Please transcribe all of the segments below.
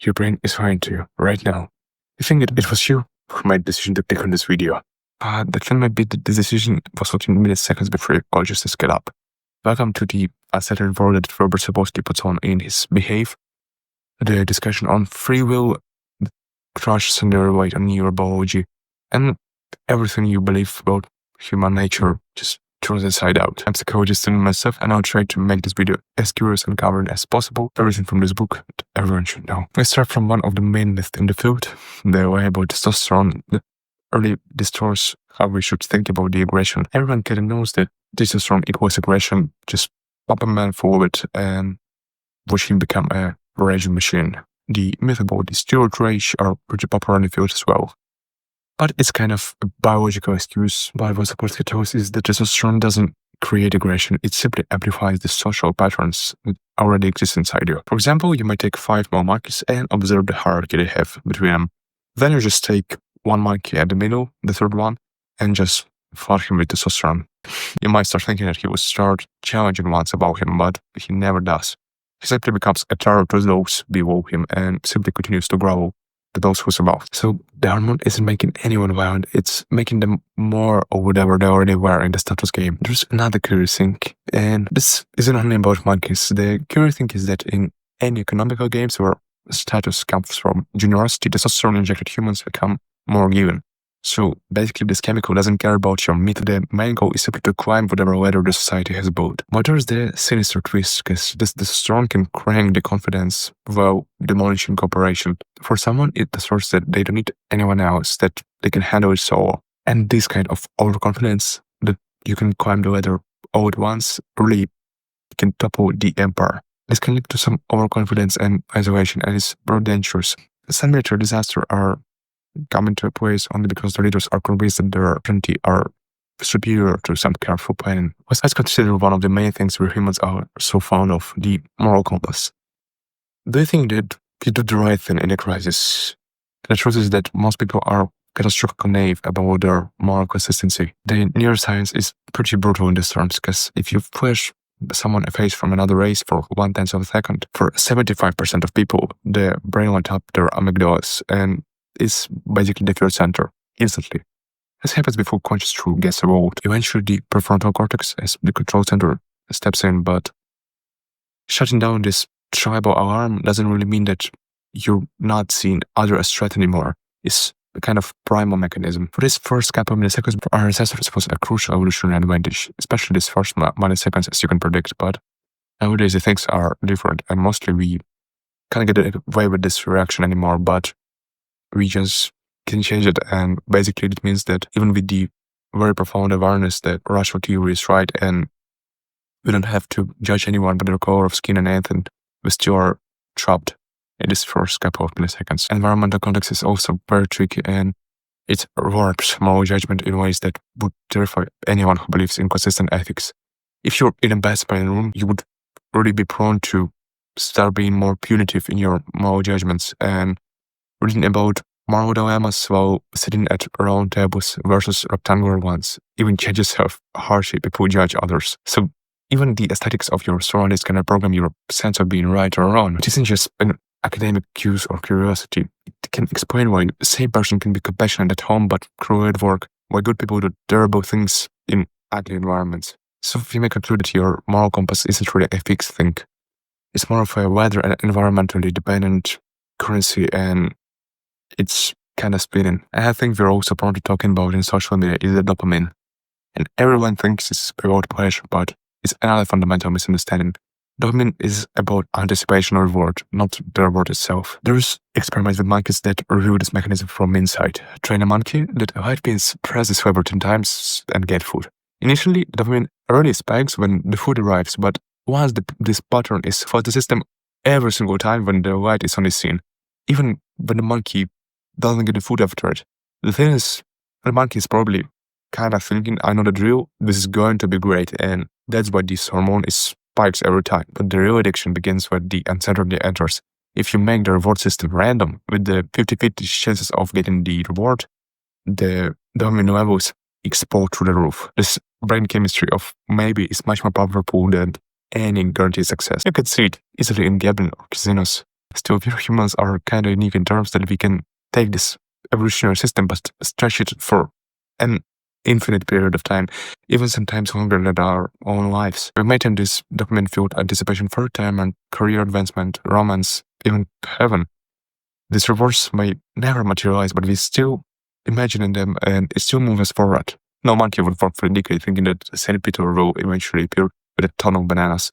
your brain is lying to you right now. You think it was you who made the decision to click on this video. That then might be that the decision was 14 minutes seconds before your call just to scale up. Welcome to the unsettling world that Robert Sapolsky puts on in his Behave, the discussion on free will, the crushes on your weight on neurobiology, and everything you believe about human nature just throws inside out. I'm psychologist and myself, and I'll try to make this video as curious and covered as possible. Everything from this book that everyone should know. Let's start from one of the main myths in the field, the way about testosterone that early distorts how we should think about the aggression. Everyone kind of knows that testosterone equals aggression. Just pop a man forward and watch him become a raging machine. The myth about the steroid rage are pretty popular in the field as well. But it's kind of a biological excuse. But what Sapolsky tells is that testosterone doesn't create aggression. It simply amplifies the social patterns that already exist inside you. For example, you might take 5 more monkeys and observe the hierarchy they have between them. Then you just take one monkey at the middle, the third one, and just flood him with testosterone. You might start thinking that he will start challenging ones above him, but he never does. He simply becomes a terror to those below him and simply continues to growl to those who's above. So the hormone isn't making anyone violent, it's making them more or whatever they already were in the status game. There's another curious thing, and this isn't only about monkeys. The curious thing is that in any economical games where status comes from generosity, testosterone-injected humans become more given. So basically this chemical doesn't care about your meat. The main goal is simply to climb whatever ladder the society has built. But there's the sinister twist, because this testosterone can crank the confidence while demolishing cooperation. For someone, it asserts that they don't need anyone else, that they can handle it all. And this kind of overconfidence, that you can climb the ladder all at once, really can topple the empire. This can lead to some overconfidence and isolation, and it's very dangerous. Some military disasters are coming to a place only because the leaders are convinced that their sovereignty are superior to some careful planning. Let's consider one of the main things we humans are so fond of, the moral compass. Do you think that you do the right thing in a crisis? The truth is that most people are catastrophically naive about their moral consistency. The neuroscience is pretty brutal in these terms, because if you flash someone a face from another race for 1/10 of a second, for 75% of people, the brain lights up their amygdalas and is basically the fear center instantly. This happens before conscious truth gets evolved. Eventually, the prefrontal cortex, as the control center, steps in, but shutting down this tribal alarm doesn't really mean that you're not seeing other as threat anymore. It's a kind of primal mechanism. For this first couple of milliseconds, our ancestors was a crucial evolutionary advantage, especially this first milliseconds, as you can predict. But nowadays, the things are different, and mostly we can't get away with this reaction anymore, but we just can change it. And basically it means that even with the very profound awareness that rational theory is right and we don't have to judge anyone by their color of skin and anything, we still are trapped in this first couple of milliseconds. Environmental context is also very tricky, and it warps moral judgment in ways that would terrify anyone who believes in consistent ethics. If you're in a basketball room, you would really be prone to start being more punitive in your moral judgments and reading about moral dilemmas while sitting at round tables versus rectangular ones even changes how harshly people judge others. So even the aesthetics of your surroundings can program your sense of being right or wrong, which isn't just an academic cues or curiosity. It can explain why the same person can be compassionate at home but cruel at work, why good people do terrible things in ugly environments. So we may conclude that your moral compass isn't really a fixed thing. It's more of a weather and environmentally dependent currency, and it's kind of spinning. And I think we're also prone to talking about in social media is the dopamine. And everyone thinks it's about pleasure, but it's another fundamental misunderstanding. Dopamine is about anticipation or reward, not the reward itself. There's experiments with monkeys that review this mechanism from inside. Train a monkey that light beans press this lever 10 times and get food. Initially, dopamine really spikes when the food arrives, but once this pattern is for the system every single time when the light is on the scene, even when the monkey doesn't get the food after it. The thing is, the monkey is probably kind of thinking, I know the drill, this is going to be great, and that's why this hormone spikes every time. But the real addiction begins when the uncertainty enters. If you make the reward system random, with the 50-50 chances of getting the reward, the dopamine levels explode through the roof. This brain chemistry of maybe is much more powerful than any guaranteed success. You can see it easily in gambling or casinos. Still, we humans are kind of unique in terms that we can take this evolutionary system but stretch it for an infinite period of time, even sometimes longer than our own lives. We maintain this dopamine-fueled anticipation for retirement, career advancement, romance, even heaven. These rewards may never materialize, but we still imagine them and it still moves us forward. No monkey would fall for a decade thinking that St. Peter will eventually appear with a ton of bananas.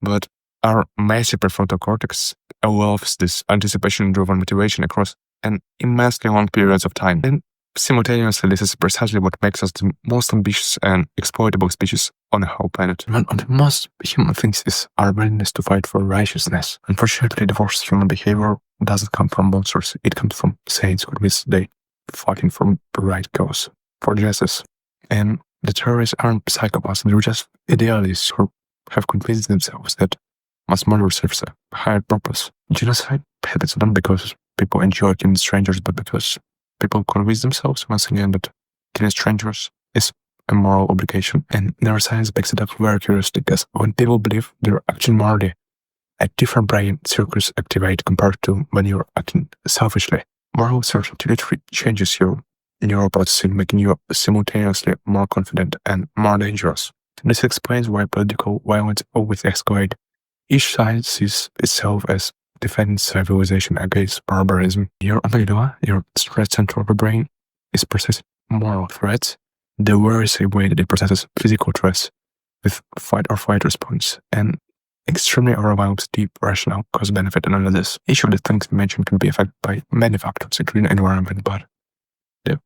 But our massive prefrontal cortex allows this anticipation-driven motivation across an immensely long periods of time. And simultaneously, this is precisely what makes us the most ambitious and exploitable species on the whole planet. One of the most human things is our willingness to fight for righteousness. Unfortunately, the worst human behavior doesn't come from monsters. It comes from saints who admit they fighting for the right cause, for justice. And the terrorists aren't psychopaths, they're just idealists who have convinced themselves that mass murder serves a higher purpose. Genocide happens not because people enjoy killing strangers, but because people convince themselves once again that killing strangers is a moral obligation. And neuroscience backs it up very curiously, because when people believe they're acting morally, a different brain circuits activate compared to when you're acting selfishly. Moral certainty changes your neural processing, making you simultaneously more confident and more dangerous. This explains why political violence always escalates. Each side sees itself as defending civilization against barbarism. Your amygdala, your stress center of the brain, is processing moral threats the very same way that it processes physical threats with fight or flight response, and extremely overwhelms deep rational cost-benefit analysis. Each of the things mentioned can be affected by many factors, including environment, but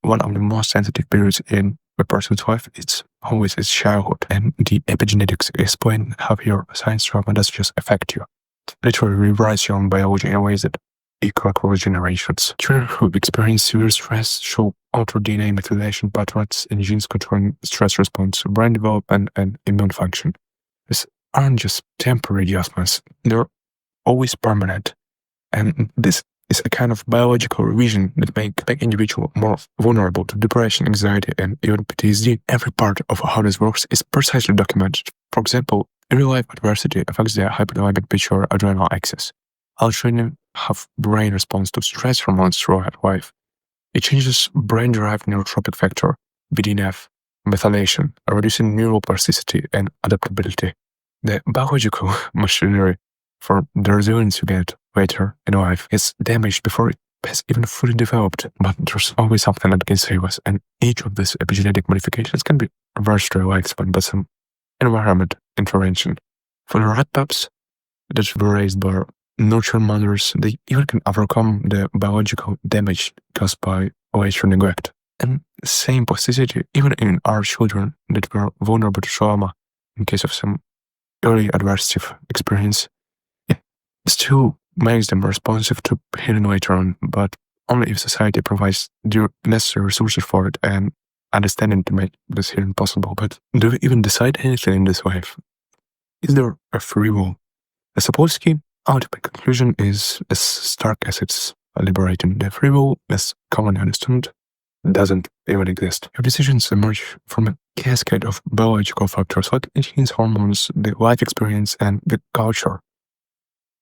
one of the most sensitive periods in a person's life is always its childhood, and the epigenetics explain how your science trauma doesn't just affect you. It literally rewrites your own biology in ways that equal across generations. Children who experience severe stress show altered DNA methylation patterns in genes controlling stress response, brain development, and immune function. These aren't just temporary adjustments, they're always permanent. And this is a kind of biological revision that make individual more vulnerable to depression, anxiety, and even PTSD. Every part of how this works is precisely documented. For example, real-life adversity affects the hypothalamic pituitary adrenal axis, altering how brain responds to stress hormones throughout life. It changes brain-derived neurotrophic factor, BDNF, methylation, reducing neural plasticity and adaptability. The biological machinery for the resilience you get later in life is damaged before it has even fully developed, but there's always something that can save us, and each of these epigenetic modifications can be reversed to a lifespan by some environment intervention. For the rat pups that were raised by nurture mothers, they even can overcome the biological damage caused by later neglect. And same plasticity even in our children that were vulnerable to trauma in case of some early adversive experience. It still makes them responsive to healing later on, but only if society provides the necessary resources for it and understanding to make this healing possible. But do we even decide anything in this life? Is there a free will? The Sapolsky ultimate conclusion is as stark as it's liberating. The free will, as commonly understood, doesn't even exist. Your decisions emerge from a cascade of biological factors like genes, hormones, the life experience, and the culture.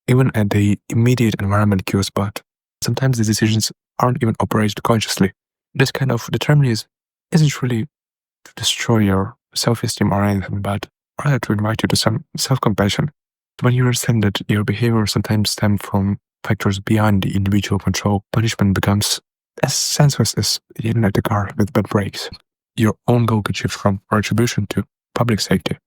Even at the immediate environment cues, but sometimes the decisions aren't even operated consciously. This kind of determinism isn't really to destroy your self-esteem or anything, but rather to invite you to some self-compassion. When you understand that your behavior sometimes stems from factors beyond the individual control, punishment becomes as senseless as hitting at the car with bad brakes. Your own goal could shift from retribution to public safety,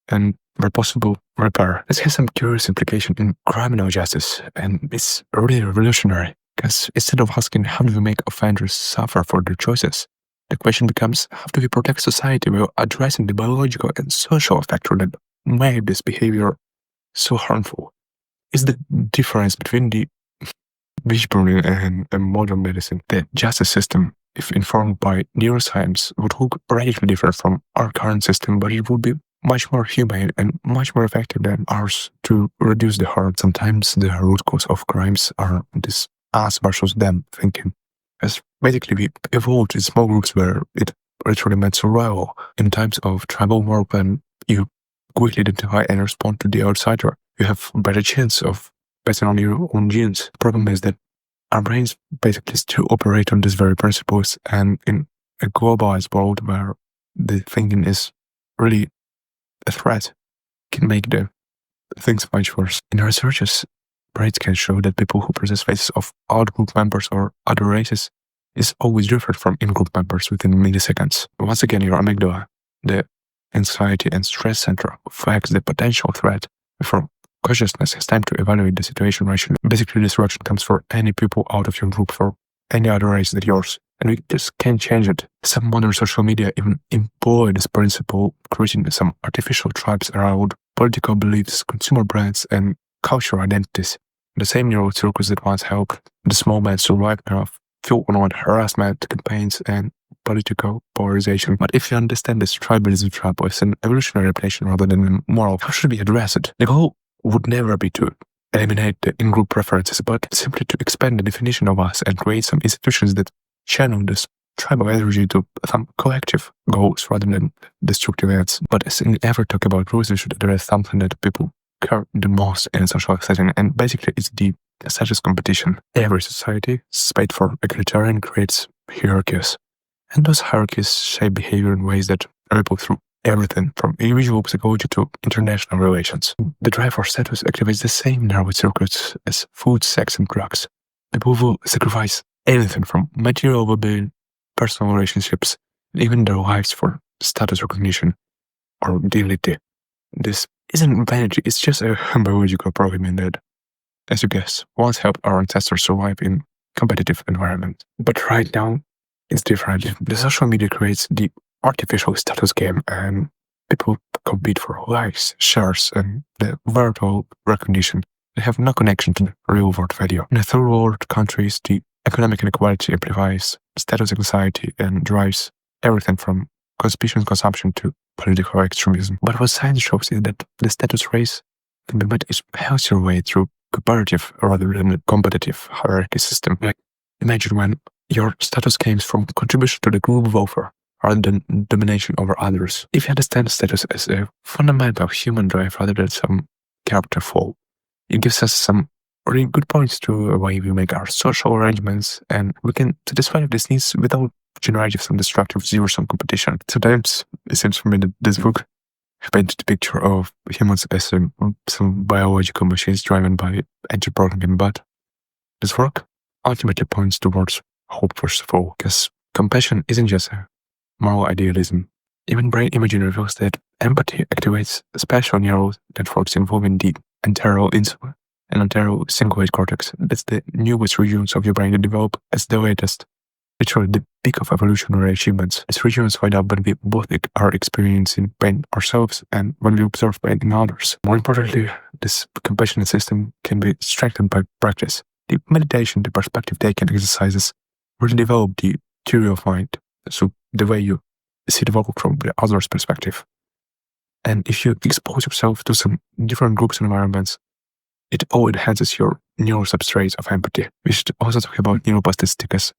and where possible, repair. This has some curious implication in criminal justice, and it's really revolutionary, because instead of asking how do we make offenders suffer for their choices, the question becomes how do we protect society while addressing the biological and social factor that made this behavior so harmful. Is the difference between the witch burning and modern medicine. The justice system, if informed by neuroscience, would look radically different from our current system, but it would be much more humane and much more effective than ours to reduce the harm. Sometimes the root cause of crimes are this us versus them thinking. As basically we evolved in small groups where it literally meant survival. In times of tribal war, when you quickly identify and respond to the outsider, you have a better chance of based on your own genes. The problem is that our brains basically still operate on these very principles, and in a globalized world where the thinking is really a threat, can make the things much worse. In researches, brains can show that people who possess faces of out-group members or other races is always different from in-group members within milliseconds. Once again, your amygdala, the anxiety and stress center, flags the potential threat before consciousness has time to evaluate the situation rationally. Basically, this reaction comes for any people out of your group, for any other race than yours. And we just can't change it. Some modern social media even employ this principle, creating some artificial tribes around political beliefs, consumer brands, and cultural identities. The same neural circuits that once helped the small man survive now fuel online harassment campaigns and political polarization. But if you understand this tribalism trap as an evolutionary adaptation rather than a moral, how should we address it? The goal would never be to eliminate the in-group preferences, but simply to expand the definition of us and create some institutions that channel this tribal energy to some collective goals rather than destructive ends. But as in ever talk about rules, we should address something that people care the most in a social setting, and basically it's the status competition. Every society, spade for egalitarian, creates hierarchies, and those hierarchies shape behavior in ways that ripple through everything from individual psychology to international relations. The drive for status activates the same nervous circuits as food, sex, and drugs. People will sacrifice anything from material well-being, personal relationships, and even their lives for status recognition or dignity. This isn't vanity, it's just a biological programming that, as you guess, once helped our ancestors survive in competitive environment. But right now, it's different. The social media creates the artificial status game, and people compete for likes, shares, and the virtual recognition. They have no connection to the real world value. In the third world countries, the economic inequality amplifies status anxiety and drives everything from consumption to political extremism. But what science shows is that the status race can be met a healthier way through cooperative rather than a competitive hierarchy system. Like, imagine when your status comes from contribution to the group welfare rather than domination over others. If you understand status as a fundamental human drive rather than some character flaw, it gives us some really good points to the way we make our social arrangements, and we can satisfy these needs without generating some destructive zero-sum competition. Sometimes it seems for me that this book painted the picture of humans as some biological machines driven by anti-programming, but this work ultimately points towards hope, first of all, because compassion isn't just a moral idealism. Even brain imaging reveals that empathy activates special neural networks involving the anterior insula and anterior cingulate cortex. That's the newest regions of your brain that develop as the latest, literally the peak of evolutionary achievements. These regions light up when we both are experiencing pain ourselves and when we observe pain in others. More importantly, this compassionate system can be strengthened by practice. The meditation, the perspective-taking exercises really develop the theory of mind, so the way you see the world from the other's perspective. And if you expose yourself to some different groups and environments, it all enhances your neural substrates of empathy. We should also talk about neuroplasticity, because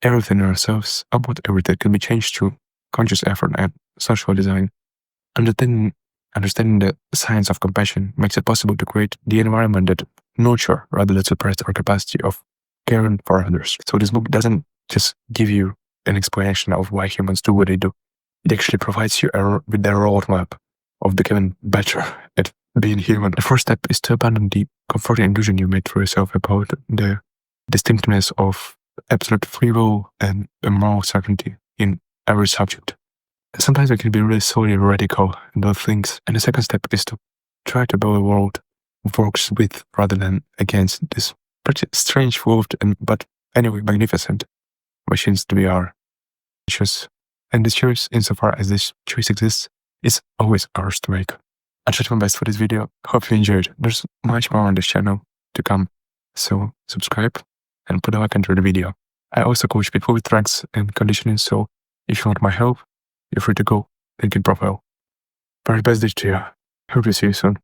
everything in ourselves, about everything, can be changed through conscious effort and social design. Understanding the science of compassion makes it possible to create the environment that nurture rather than suppress our capacity of caring for others. So this book doesn't just give you an explanation of why humans do what they do. It actually provides you with a roadmap of becoming better at being human. The first step is to abandon the comforting illusion you made for yourself about the distinctness of absolute free will and a moral certainty in every subject. Sometimes we can be really solely radical in those things. And the second step is to try to build a world that works with rather than against this pretty strange world, but anyway magnificent machines that we are. And this choice, insofar as this choice exists, is always ours to make. I tried my best for this video. Hope you enjoyed. There's much more on this channel to come, so subscribe and put a like under the video. I also coach people with strengths and conditioning, so if you want my help, you're free to go. Link in profile. Very best day to you. Hope to see you soon.